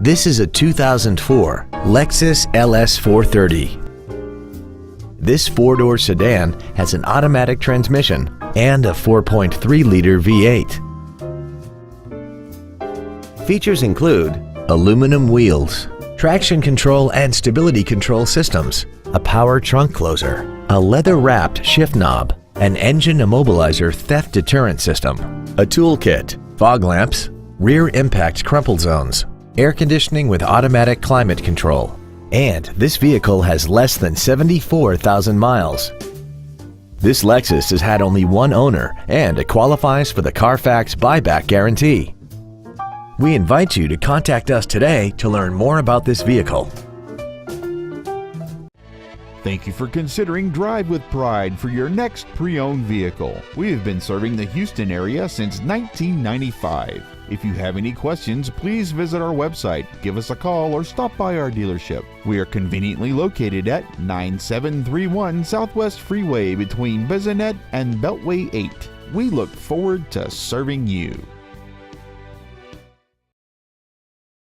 This is a 2004 Lexus LS 430. This four-door sedan has an automatic transmission and a 4.3-liter V8. Features include aluminum wheels, traction control and stability control systems, a power trunk closer, a leather-wrapped shift knob, an engine immobilizer theft deterrent system, a toolkit, fog lamps, rear impact crumple zones, air conditioning with automatic climate control, and this vehicle has less than 74,000 miles. This Lexus has had only one owner and it qualifies for the Carfax buyback guarantee. We invite you to contact us today to learn more about this vehicle. Thank you for considering Drive with Pride for your next pre-owned vehicle. We have been serving the Houston area since 1995. If you have any questions, please visit our website, give us a call, or stop by our dealership. We are conveniently located at 9731 Southwest Freeway between Bissonnet and Beltway 8. We look forward to serving you.